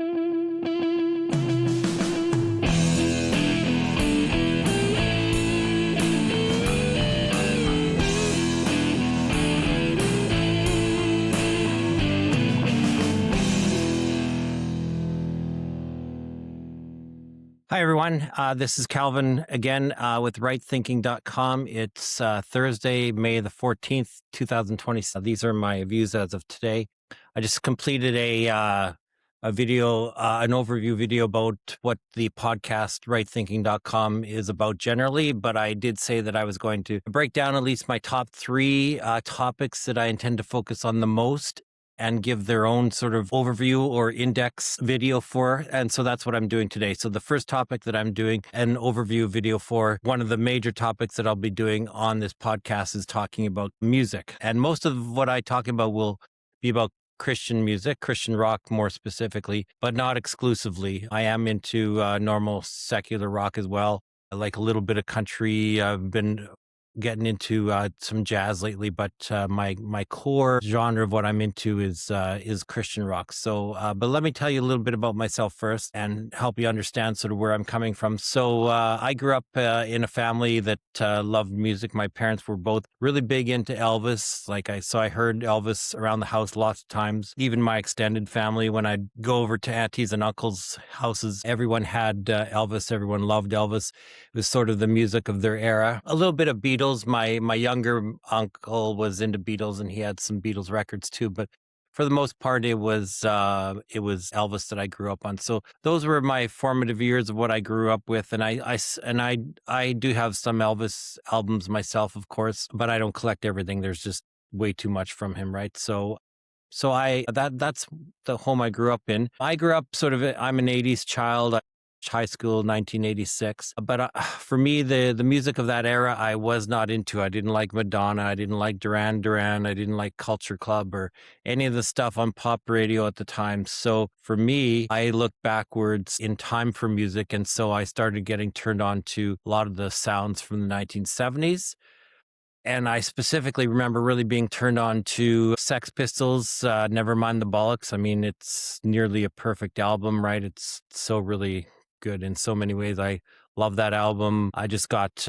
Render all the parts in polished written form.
Hi, everyone. This is Calvin again with rightthinking.com. It's Thursday, May the 14th, 2020. These are my views as of today. I just completed a video, an overview video about what the podcast rightthinking.com is about generally, but I did say that I was going to break down at least my top three topics that I intend to focus on the most and give their own sort of overview or index video for. And so that's what I'm doing today. So the first topic that I'm doing an overview video for, one of the major topics that I'll be doing on this podcast is talking about music. And most of what I talk about will be about Christian music, Christian rock more specifically, but not exclusively. I am into normal secular rock as well. I like a little bit of country. I've been getting into some jazz lately, but my core genre of what I'm into is Christian rock. So, but let me tell you a little bit about myself first and help you understand sort of where I'm coming from. So, I grew up in a family that loved music. My parents were both really big into Elvis. So I heard Elvis around the house lots of times. Even my extended family, when I'd go over to aunties and uncles' houses, everyone had Elvis. Everyone loved Elvis. It was sort of the music of their era. A little bit of Beatles. My younger uncle was into Beatles, and he had some Beatles records too. But for the most part, it was Elvis that I grew up on. So those were my formative years of what I grew up with. And I do have some Elvis albums myself, of course, but I don't collect everything. There's just way too much from him, right? So that's the home I grew up in. I grew up I'm an 80s child. High school, 1986. But for me, the music of that era, I was not into. I didn't like Madonna. I didn't like Duran Duran. I didn't like Culture Club or any of the stuff on pop radio at the time. So for me, I looked backwards in time for music. And so I started getting turned on to a lot of the sounds from the 1970s. And I specifically remember really being turned on to Sex Pistols, Never Mind the Bollocks. I mean, it's nearly a perfect album, right? It's so really good in so many ways. I love that album. I just got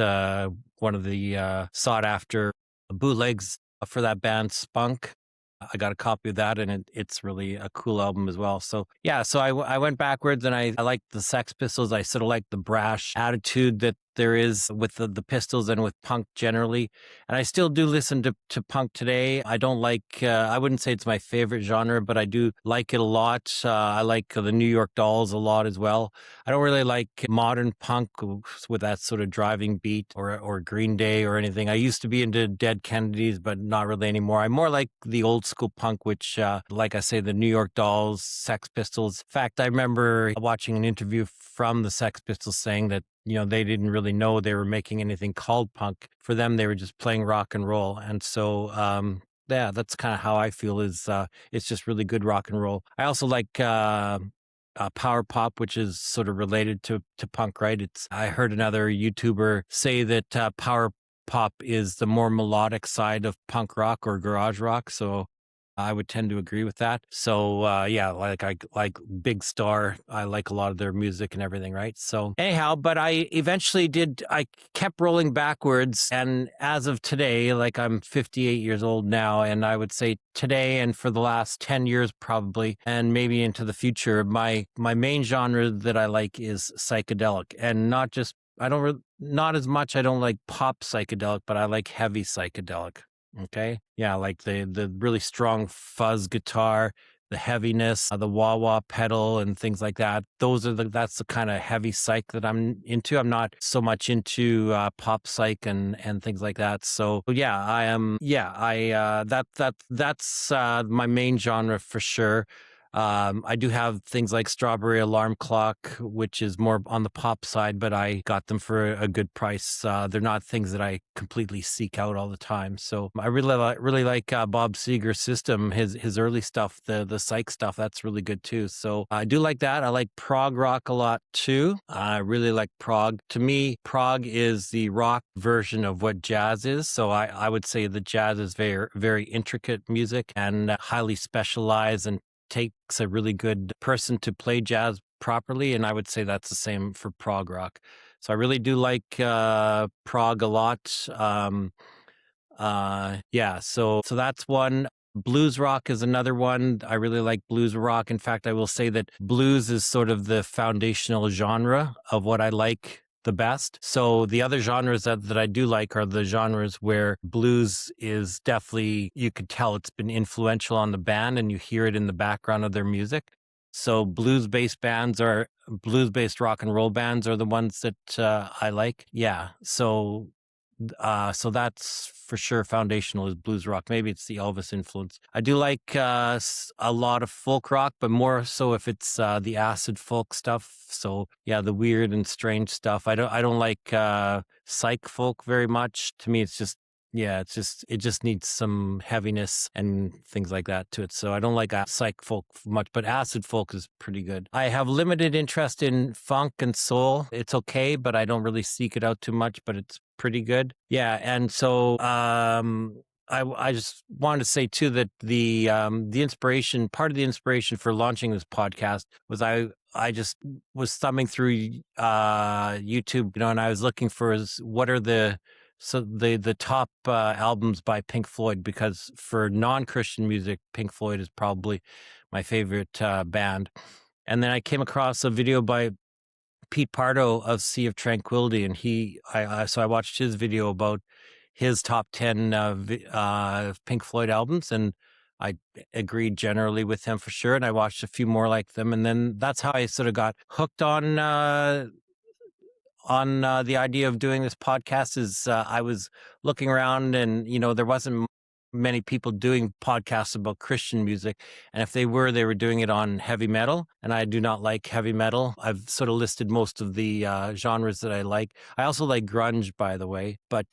one of the sought after bootlegs for that band, Spunk. I got a copy of that, and it's really a cool album as well. So yeah, so I went backwards, and I liked the Sex Pistols. I sort of like the brash attitude that there is with the Pistols and with punk generally. And I still do listen to punk today. I don't like, I wouldn't say it's my favorite genre, but I do like it a lot. I like the New York Dolls a lot as well. I don't really like modern punk with that sort of driving beat or Green Day or anything. I used to be into Dead Kennedys, but not really anymore. I more like the old school punk, which, like I say, the New York Dolls, Sex Pistols. In fact, I remember watching an interview from the Sex Pistols saying that, they didn't really know they were making anything called punk. For them, they were just playing rock and roll. And so, yeah, that's kind of how I feel is it's just really good rock and roll. I also like power pop, which is sort of related to punk, right? I heard another YouTuber say that power pop is the more melodic side of punk rock or garage rock. So I would tend to agree with that. So yeah, I like Big Star. I like a lot of their music and everything, right? So anyhow, but I kept rolling backwards. And as of today, I'm 58 years old now, and I would say today and for the last 10 years probably, and maybe into the future, my main genre that I like is psychedelic, and not as much. I don't like pop psychedelic, but I like heavy psychedelic. Okay. Yeah. Like the really strong fuzz guitar, the heaviness, the wah-wah pedal and things like that. That's the kind of heavy psych that I'm into. I'm not so much into pop psych and things like that. So yeah, I am. Yeah, that's my main genre for sure. I do have things like Strawberry Alarm Clock, which is more on the pop side, but I got them for a good price. They're not things that I completely seek out all the time. So I really like Bob Seger's System, his early stuff, the psych stuff. That's really good too. So I do like that. I like prog rock a lot too. I really like prog. To me, prog is the rock version of what jazz is. So I would say that jazz is very, very intricate music and highly specialized and takes a really good person to play jazz properly, and I would say that's the same for prog rock. So I really do like prog a lot. Yeah, so that's one. Blues rock is another one. I really like blues rock. In fact, I will say that blues is sort of the foundational genre of what I like the best. So the other genres that I do like are the genres where blues is definitely, you could tell it's been influential on the band and you hear it in the background of their music. So blues-based rock and roll bands are the ones that I like. Yeah. So that's for sure foundational is blues rock. Maybe it's the Elvis influence. I do like a lot of folk rock, but more so if it's the acid folk stuff. So yeah, the weird and strange stuff. I don't like psych folk very much. To me, it's just it just needs some heaviness and things like that to it. So I don't like psych folk much, but acid folk is pretty good. I have limited interest in funk and soul. It's okay, but I don't really seek it out too much, but it's pretty good. Yeah. And so I just wanted to say too that the part of the inspiration for launching this podcast was I just was thumbing through YouTube, and I was looking for what are the top albums by Pink Floyd, because for non-Christian music, Pink Floyd is probably my favorite band. And then I came across a video by Pete Pardo of Sea of Tranquility, and so I watched his video about his top 10 Pink Floyd albums, and I agreed generally with him for sure. And I watched a few more like them, and then that's how I sort of got hooked on the idea of doing this podcast. Is I was looking around, and there wasn't many people doing podcasts about Christian music, and if they were doing it on heavy metal, and I do not like heavy metal. I've sort of listed most of the genres that I like. I also like grunge, by the way, but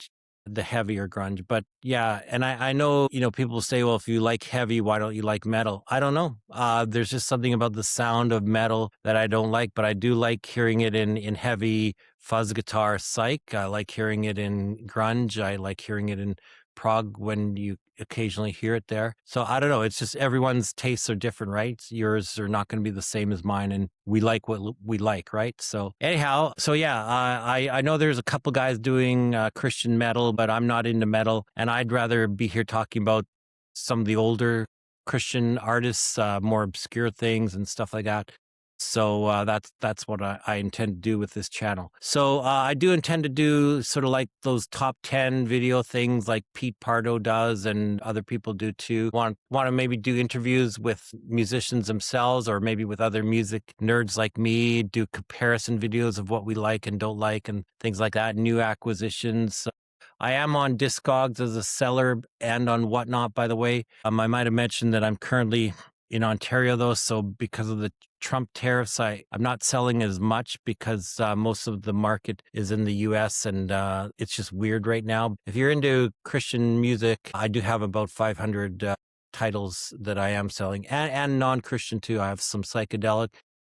the heavier grunge. But yeah, and I know, people say, well, if you like heavy, why don't you like metal? I don't know. There's just something about the sound of metal that I don't like, but I do like hearing it in heavy fuzz guitar psych. I like hearing it in grunge. I like hearing it in prog when you occasionally hear it there. So I don't know. It's just everyone's tastes are different, right? Yours are not going to be the same as mine, and we like what we like, right? So anyhow, yeah, I know there's a couple guys doing Christian metal, but I'm not into metal, and I'd rather be here talking about some of the older Christian artists, more obscure things and stuff like that. So that's what I intend to do with this channel. So I do intend to do sort of like those top 10 video things like Pete Pardo does and other people do too. Want to maybe do interviews with musicians themselves, or maybe with other music nerds like me, do comparison videos of what we like and don't like and things like that, new acquisitions. I am on Discogs as a seller and on Whatnot, by the way. I might have mentioned that I'm currently in Ontario, though, so because of the Trump tariffs, I'm not selling as much because most of the market is in the U.S. and it's just weird right now. If you're into Christian music, I do have about 500 titles that I am selling, and non-Christian too. I have some psychedelic,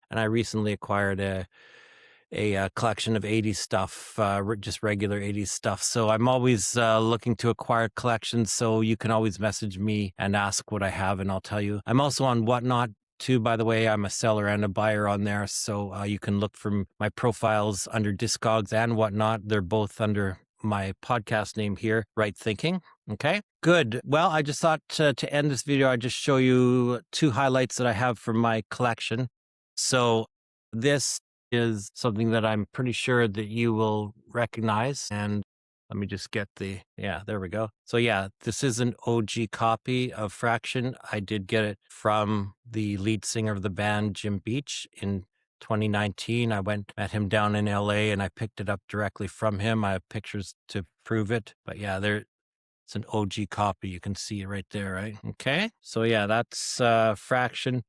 and I recently acquired a collection of 80s stuff, just regular 80s stuff. So I'm always looking to acquire collections. So you can always message me and ask what I have, and I'll tell you. I'm also on Whatnot too, by the way. I'm a seller and a buyer on there. So you can look for my profiles under Discogs and Whatnot. They're both under my podcast name here, Right Thinking. Okay, good. Well, I just thought to end this video, I'd just show you two highlights that I have from my collection. So this is something that I'm pretty sure that you will recognize. And let me just get there we go. So yeah, this is an OG copy of Fraction. I did get it from the lead singer of the band, Jim Beach, in 2019. I met him down in LA and I picked it up directly from him. I have pictures to prove it. But yeah, it's an OG copy. You can see it right there, right? Okay. So yeah, that's Fraction.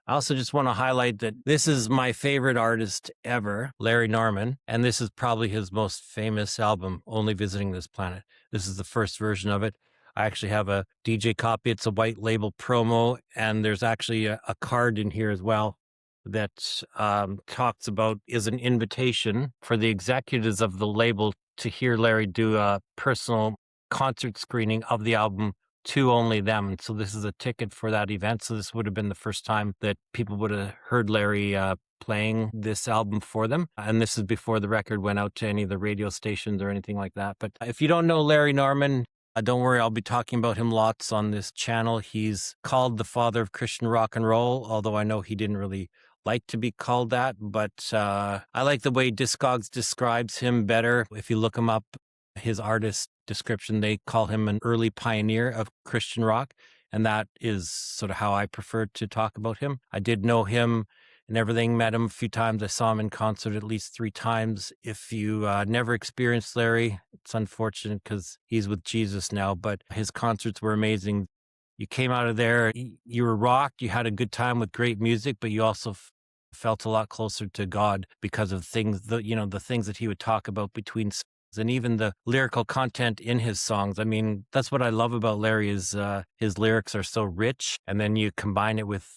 I also just want to highlight that this is my favorite artist ever, Larry Norman, and this is probably his most famous album, Only Visiting This Planet. This is the first version of it. I actually have a DJ copy. It's a white label promo, and there's actually a card in here as well that talks about, is an invitation for the executives of the label to hear Larry do a personal concert screening of the album to only them. So this is a ticket for that event. So this would have been the first time that people would have heard Larry playing this album for them. And this is before the record went out to any of the radio stations or anything like that. But if you don't know Larry Norman, don't worry, I'll be talking about him lots on this channel. He's called the father of Christian rock and roll, although I know he didn't really like to be called that. But I like the way Discogs describes him better. If you look him up, his artist description, they call him an early pioneer of Christian rock. And that is sort of how I prefer to talk about him. I did know him and everything, met him a few times. I saw him in concert at least 3 times. If you never experienced Larry, it's unfortunate because he's with Jesus now, but his concerts were amazing. You came out of there, you were rocked, you had a good time with great music, but you also felt a lot closer to God because of things, the things that he would talk about between songs and even the lyrical content in his songs. I mean, that's what I love about Larry is his lyrics are so rich, and then you combine it with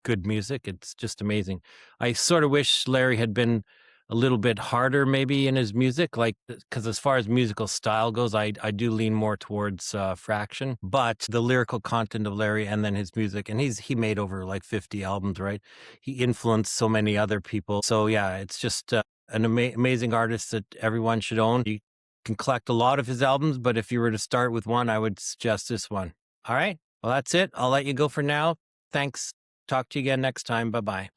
good music. It's just amazing. I sort of wish Larry had been a little bit harder maybe in his music, because as far as musical style goes, I do lean more towards Fraction, but the lyrical content of Larry and then his music, and he made over like 50 albums, right? He influenced so many other people. So yeah, it's just an amazing artist that everyone should own. You can collect a lot of his albums, but if you were to start with one, I would suggest this one. All right, well, that's it. I'll let you go for now. Thanks. Talk to you again next time. Bye-bye.